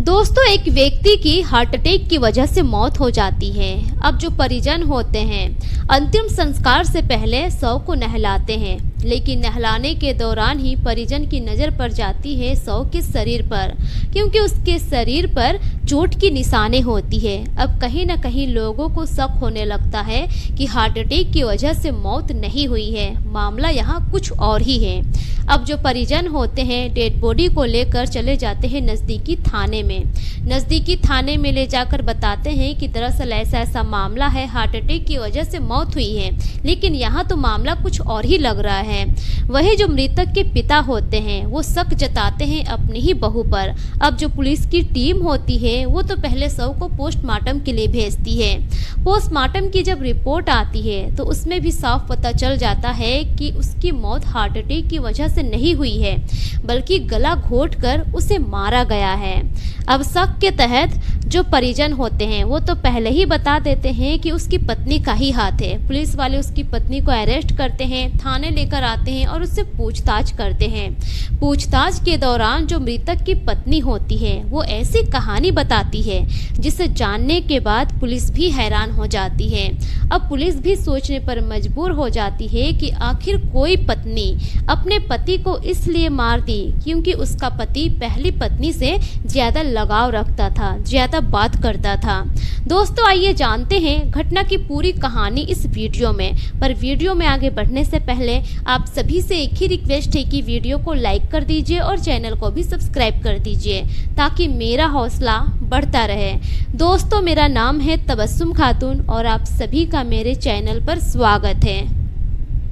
दोस्तों, एक व्यक्ति की हार्ट अटैक की वजह से मौत हो जाती है। अब जो परिजन होते हैं अंतिम संस्कार से पहले शव को नहलाते हैं, लेकिन नहलाने के दौरान ही परिजन की नज़र पड़ जाती है शव के शरीर पर, क्योंकि उसके शरीर पर चोट की निशानी होती है। अब कहीं न कहीं लोगों को शक होने लगता है कि हार्ट अटैक की वजह से मौत नहीं हुई है, मामला यहाँ कुछ और ही है। अब जो परिजन होते हैं डेड बॉडी को लेकर चले जाते हैं नज़दीकी थाने में। नज़दीकी थाने में ले जाकर बताते हैं कि दरअसल ऐसा मामला है, हार्ट अटैक की वजह से मौत हुई है, लेकिन यहाँ तो मामला कुछ और ही लग रहा है। वही जो मृतक के पिता होते हैं वो शक जताते हैं अपनी ही बहू पर। अब जो पुलिस की टीम होती है वो तो पहले शव को पोस्टमार्टम के लिए भेजती है। पोस्टमार्टम की जब रिपोर्ट आती है तो उसमें भी साफ पता चल जाता है कि उसकी मौत हार्ट अटैक की वजह से नहीं हुई है, बल्कि गला घोंटकर उसे मारा गया है। अब शक के तहत जो परिजन होते हैं वो तो पहले ही बता देते हैं कि उसकी पत्नी का ही हाथ है। पुलिस वाले उसकी पत्नी को अरेस्ट करते हैं, थाने लेकर आते हैं और उससे पूछताछ करते हैं। पूछताछ के दौरान जो मृतक की पत्नी होती है वो ऐसी कहानी बताती है जिसे जानने के बाद पुलिस भी हैरान हो जाती है। अब पुलिस भी सोचने पर मजबूर हो जाती है कि आखिर कोई पत्नी अपने पति को इसलिए मार दी क्योंकि उसका पति पहली पत्नी से ज़्यादा लगाव रखता था, ज़्यादा बात करता था। दोस्तों, आइए जानते हैं घटना की पूरी कहानी इस वीडियो में। पर वीडियो में आगे बढ़ने से पहले आप सभी से एक ही रिक्वेस्ट है कि वीडियो को लाइक कर दीजिए और चैनल को भी सब्सक्राइब कर दीजिए ताकि मेरा हौसला बढ़ता रहे। दोस्तों, मेरा नाम है तबस्सुम खातून और आप सभी का मेरे चैनल पर स्वागत है।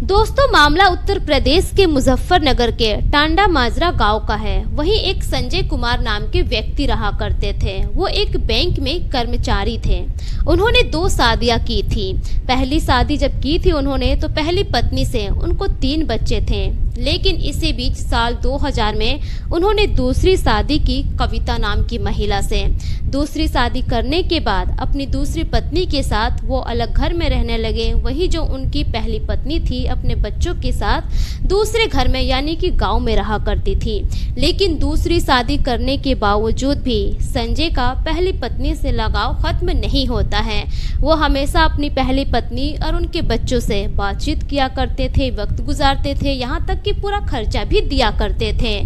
दोस्तों, मामला उत्तर प्रदेश के मुजफ्फरनगर के टांडा माजरा गांव का है। वहीं एक संजय कुमार नाम के व्यक्ति रहा करते थे। वो एक बैंक में कर्मचारी थे। उन्होंने 2 शादियां की थी। पहली शादी जब की थी उन्होंने तो पहली पत्नी से उनको 3 बच्चे थे, लेकिन इसी बीच साल 2000 में उन्होंने दूसरी शादी की कविता नाम की महिला से। दूसरी शादी करने के बाद अपनी दूसरी पत्नी के साथ वो अलग घर में रहने लगे। वही जो उनकी पहली पत्नी थी अपने बच्चों के साथ दूसरे घर में यानी कि गांव में रहा करती थी। लेकिन दूसरी शादी करने के बावजूद भी संजय का पहली पत्नी से लगाव खत्म नहीं होता है। वो हमेशा अपनी पहली पत्नी और उनके बच्चों से बातचीत किया करते थे, वक्त गुजारते थे, यहाँ तक कि पूरा खर्चा भी दिया करते थे।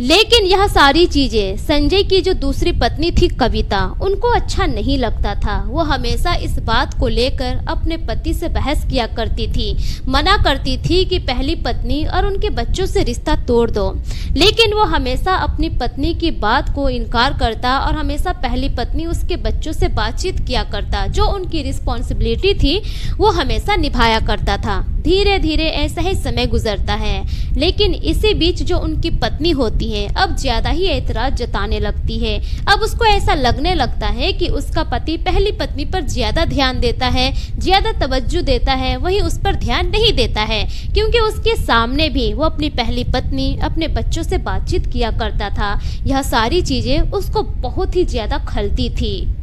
लेकिन यह सारी चीजें संजय की जो दूसरी पत्नी थी कविता, उनको अच्छा नहीं लगता था। वो हमेशा इस बात को लेकर अपने पति से बहस किया करती थी, मना करती थी कि पहली पत्नी और उनके बच्चों से रिश्ता तोड़ दो। लेकिन वो हमेशा अपनी पत्नी की बात को इनकार करता और हमेशा पहली पत्नी उसके बच्चों से बातचीत किया करता। जो उनकी रिस्पॉन्सिबिलिटी थी वो हमेशा निभाया करता था। धीरे धीरे ऐसा ही समय गुजरता है, लेकिन इसी बीच जो उनकी पत्नी होती है अब ज्यादा ही ऐतराज जताने लगती है। अब उसको ऐसा लगने लगता है कि उसका पति पहली पत्नी पर ज्यादा ध्यान देता है, ज्यादा तवज्जो देता है, वही उस पर ध्यान नहीं देता है, क्योंकि उसके सामने भी वो अपनी पहली पत्नी अपने बच्चों से बातचीत किया करता था। यह सारी चीजें उसको बहुत ही ज्यादा खलती थी।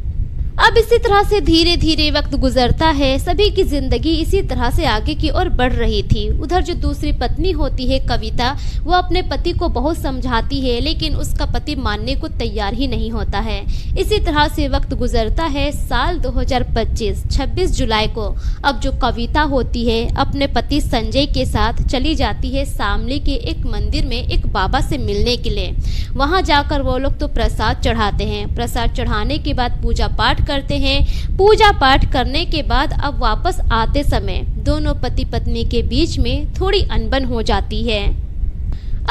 अब इसी तरह से धीरे धीरे वक्त गुजरता है। सभी की जिंदगी इसी तरह से आगे की ओर बढ़ रही थी। उधर जो दूसरी पत्नी होती है कविता, वो अपने पति को बहुत समझाती है, लेकिन उसका पति मानने को तैयार ही नहीं होता है। इसी तरह से वक्त गुजरता है। साल 2025 26 जुलाई को अब जो कविता होती है अपने पति संजय के साथ चली जाती है शामली के एक मंदिर में एक बाबा से मिलने के लिए। वहाँ जाकर वो लोग तो प्रसाद चढ़ाते हैं। प्रसाद चढ़ाने के बाद पूजा पाठ करते हैं। पूजा पाठ करने के बाद अब वापस आते समय दोनों पति पत्नी के बीच में थोड़ी अनबन हो जाती है।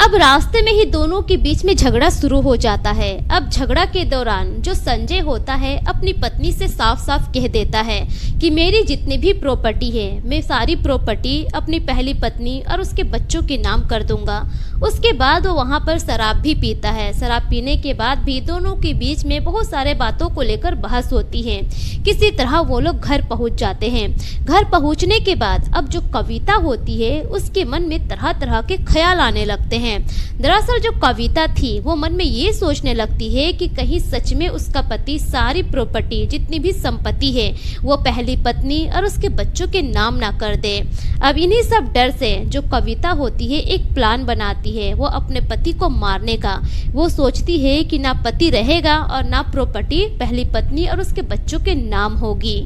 अब रास्ते में ही दोनों के बीच में झगड़ा शुरू हो जाता है। अब झगड़ा के दौरान जो संजय होता है अपनी पत्नी से साफ साफ कह देता है कि मेरी जितनी भी प्रॉपर्टी है मैं सारी प्रॉपर्टी अपनी पहली पत्नी और उसके बच्चों के नाम कर दूंगा। उसके बाद वो वहाँ पर शराब भी पीता है। शराब पीने के बाद भी दोनों के बीच में बहुत सारे बातों को लेकर बहस होती है। किसी तरह वो लोग घर पहुँच जाते हैं। घर पहुँचने के बाद अब जो कविता होती है उसके मन में तरह तरह के ख्याल आने लगते हैं। दरअसल जो कविता थी वो मन में ये सोचने लगती है कि कहीं सच में उसका पति सारी प्रॉपर्टी जितनी भी संपत्ति है वो पहली पत्नी और उसके बच्चों के नाम ना कर दे। अब इन्हीं सब डर से जो कविता होती है एक प्लान बनाती करती है वो अपने पति को मारने का। वो सोचती है कि ना पति रहेगा और ना प्रॉपर्टी पहली पत्नी और उसके बच्चों के नाम होगी।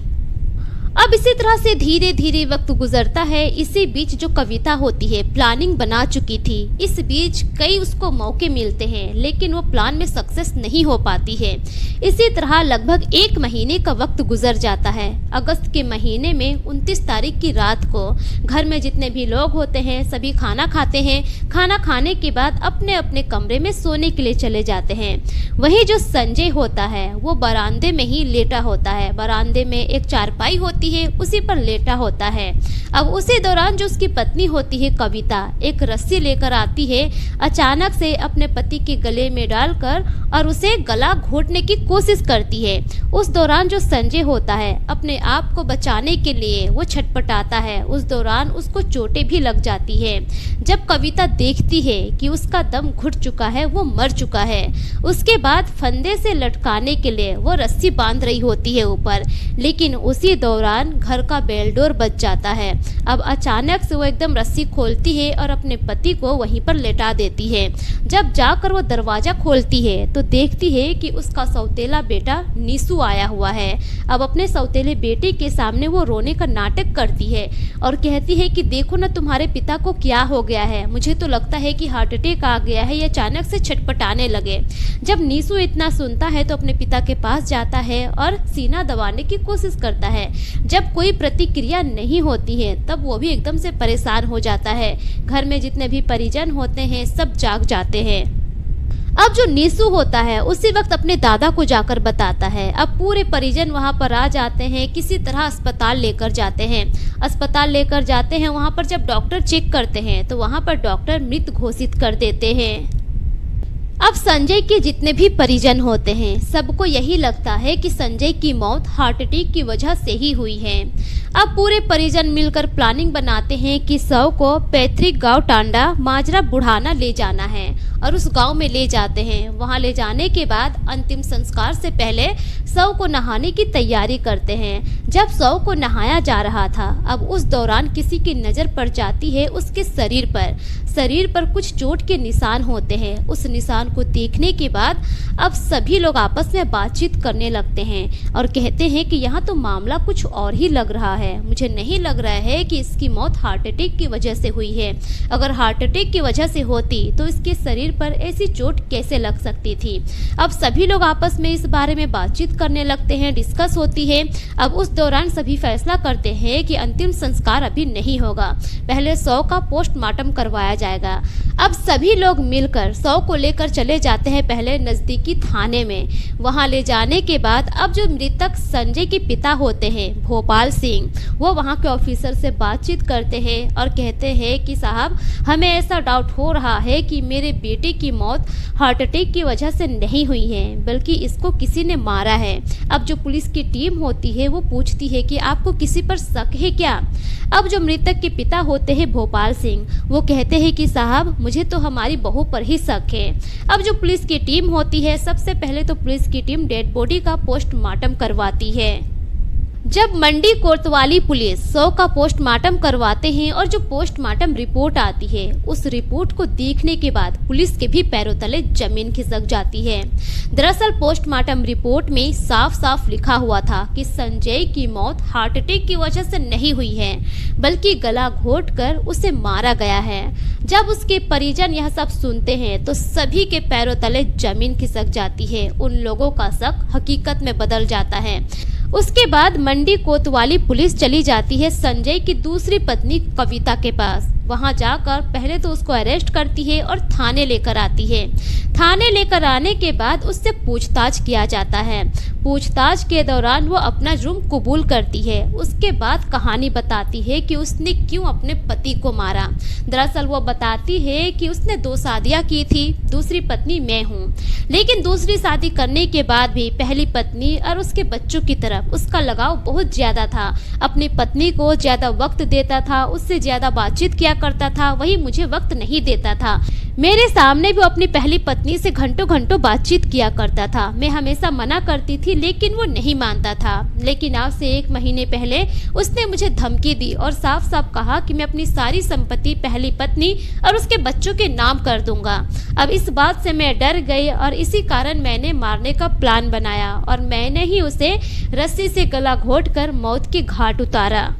अब इसी तरह से धीरे धीरे वक्त गुजरता है। इसी बीच जो कविता होती है प्लानिंग बना चुकी थी, इस बीच कई उसको मौके मिलते हैं लेकिन वो प्लान में सक्सेस नहीं हो पाती है। इसी तरह लगभग 1 महीने का वक्त गुजर जाता है। अगस्त के महीने में 29 तारीख की रात को घर में जितने भी लोग होते हैं सभी खाना खाते हैं। खाना खाने के बाद अपने अपने कमरे में सोने के लिए चले जाते हैं। वहीं जो संजय होता है वो बरामदे में ही लेटा होता है। बरामदे में एक चारपाई होती है, उसी पर लेटा होता है। अब उसी दौरान जो उसकी पत्नी होती है कविता एक रस्सी लेकर आती है, अचानक से अपने पति के गले में डालकर और उसे गला घोटने की कोशिश करती है। उस दौरान जो संजय होता है अपने आप को बचाने के लिए वो छटपटाता है। उस दौरान उसको चोटें भी लग जाती है। जब कविता देखती है कि उसका दम घुट चुका है, वो मर चुका है, उसके बाद फंदे से लटकाने के लिए वो रस्सी बांध रही होती है ऊपर, लेकिन उसी दौरान घर का बेल डोर बज जाता है। अब अचानक से वो एकदम रस्सी खोलती है और अपने पति को वहीं पर लेटा देती है। जब जाकर वो दरवाजा खोलती है तो देखती है कि उसका सौतेला बेटा नीसू आया हुआ है। अब अपने सौतेले बेटे के सामने वो रोने का नाटक करती है और कहती है कि देखो ना तुम्हारे पिता को क्या हो गया है, मुझे तो लगता है कि हार्ट अटैक आ गया है। ये अचानक से छटपटाने लगे। जब नीसू इतना सुनता है तो अपने पिता के पास जाता है और सीना दबाने की कोशिश करता है। जब कोई प्रतिक्रिया नहीं होती है तब वो भी एकदम से परेशान हो जाता है। घर में जितने भी परिजन होते हैं सब जाग जाते हैं। अब जो नीसू होता है उसी वक्त अपने दादा को जाकर बताता है। अब पूरे परिजन वहां पर आ जाते हैं, किसी तरह अस्पताल लेकर जाते हैं। अस्पताल लेकर जाते हैं, वहां पर जब डॉक्टर चेक करते हैं तो वहां पर डॉक्टर मृत घोषित कर देते हैं। अब संजय के जितने भी परिजन होते हैं सबको यही लगता है कि संजय की मौत हार्ट अटैक की वजह से ही हुई है। अब पूरे परिजन मिलकर प्लानिंग बनाते हैं कि शव को पैतृक गांव टांडा माजरा बुढ़ाना ले जाना है और उस गांव में ले जाते हैं। वहां ले जाने के बाद अंतिम संस्कार से पहले शव को नहाने की तैयारी करते हैं। जब शव को नहाया जा रहा था अब उस दौरान किसी की नज़र पड़ जाती है उसके शरीर पर कुछ चोट के निशान होते हैं। उस निशान को देखने के बाद अब सभी लोग आपस में बातचीत करने लगते हैं और कहते हैं कि यहाँ तो मामला कुछ और ही लग रहा है। मुझे नहीं लग रहा है कि इसकी मौत हार्ट अटैक की वजह से हुई है। अगर हार्ट अटैक की वजह से होती तो इसके शरीर पर ऐसी चोट कैसे लग सकती थी। अब सभी लोग आपस में इस बारे में बातचीत करने लगते हैं, डिस्कस होती है। अब उस दौरान सभी फैसला करते हैं कि अंतिम संस्कार अभी नहीं होगा, पहले शव का पोस्टमार्टम करवाया जाएगा। अब सभी लोग मिलकर शव को लेकर चले जाते हैं पहले नज़दीकी थाने में। वहां ले जाने के बाद अब जो मृतक संजय के पिता होते हैं भोपाल सिंह, वो वहां के ऑफिसर से बातचीत करते हैं और कहते हैं कि साहब हमें ऐसा डाउट हो रहा है कि मेरे बेटे की मौत हार्ट अटैक की वजह से नहीं हुई है बल्कि इसको किसी ने मारा है। अब जो पुलिस की टीम होती है वो पूछती है कि आपको किसी पर शक है क्या। अब जो मृतक के पिता होते हैं भोपाल सिंह, वो कहते हैं कि साहब मुझे तो हमारी बहू पर ही शक है। अब जो पुलिस की टीम होती है सबसे पहले तो पुलिस की टीम डेड बॉडी का पोस्टमार्टम करवाती है। जब मंडी कोतवाली पुलिस शव का पोस्टमार्टम करवाते हैं और जो पोस्टमार्टम रिपोर्ट आती है उस रिपोर्ट को देखने के बाद पुलिस के भी पैरों तले जमीन खिसक जाती है। दरअसल पोस्टमार्टम रिपोर्ट में साफ साफ लिखा हुआ था कि संजय की मौत हार्ट अटैक की वजह से नहीं हुई है बल्कि गला घोटकर उसे मारा गया है। जब उसके परिजन यह सब सुनते हैं तो सभी के पैरों तले जमीन खिसक जाती है। उन लोगों का शक हकीकत में बदल जाता है। उसके बाद मंडी कोतवाली पुलिस चली जाती है संजय की दूसरी पत्नी कविता के पास। वहां जाकर पहले तो उसको अरेस्ट करती है और थाने लेकर आती है। थाने लेकर आने के बाद उससे पूछताछ किया जाता है। पूछताछ के दौरान वो अपना जुर्म कबूल करती है। उसके बाद कहानी बताती है कि उसने क्यों अपने पति को मारा। दरअसल वो बताती है कि उसने 2 शादियां की थी, दूसरी पत्नी मैं हूँ, लेकिन दूसरी शादी करने के बाद भी पहली पत्नी और उसके बच्चों की तरफ उसका लगाव बहुत ज्यादा था। अपनी पत्नी को ज्यादा वक्त देता था, उससे ज्यादा बातचीत किया किया करता था, वही मुझे वक्त नहीं देता था। मेरे सामने भी वो अपनी पहली पत्नी से घंटों घंटों बातचीत किया करता था। मैं हमेशा मना करती थी लेकिन वो नहीं मानता था। लेकिन आज से 1 महीने पहले उसने मुझे धमकी दी और साफ साफ कहा कि मैं अपनी सारी संपत्ति पहली पत्नी और उसके बच्चों के नाम कर दूंगा। अब इस बात से मैं डर गई और इसी कारण मैंने मारने का प्लान बनाया और मैंने ही उसे रस्सी से गला घोंटकर मौत के घाट उतारा।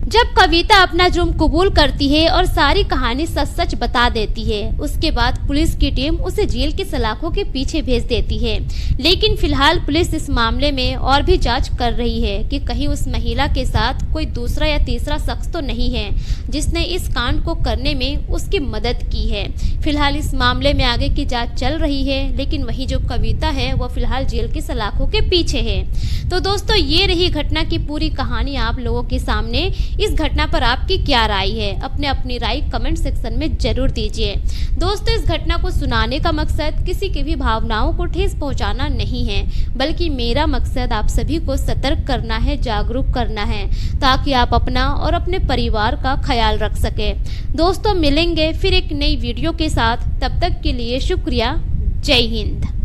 जब कविता अपना जुर्म कबूल करती है और सारी कहानी सच सच बता देती है, उसके बाद पुलिस की टीम उसे जेल की सलाखों के पीछे भेज देती है। लेकिन फिलहाल पुलिस इस मामले में और भी जांच कर रही है कि कहीं उस महिला के साथ कोई दूसरा या तीसरा शख्स तो नहीं है जिसने इस कांड को करने में उसकी मदद की है। फिलहाल इस मामले में आगे की जांच चल रही है, लेकिन वही जो कविता है वो फिलहाल जेल की सलाखों के पीछे है। तो दोस्तों, ये रही घटना की पूरी कहानी आप लोगों के सामने। इस घटना पर आपकी क्या राय है? अपनी राय कमेंट सेक्शन में जरूर दीजिए। दोस्तों, इस घटना को सुनाने का मकसद किसी की भी भावनाओं को ठेस पहुंचाना नहीं है, बल्कि मेरा मकसद आप सभी को सतर्क करना है, जागरूक करना है, ताकि आप अपना और अपने परिवार का ख्याल रख सके। दोस्तों, मिलेंगे फिर एक नई वीडियो के साथ। तब तक के लिए शुक्रिया। जय हिंद।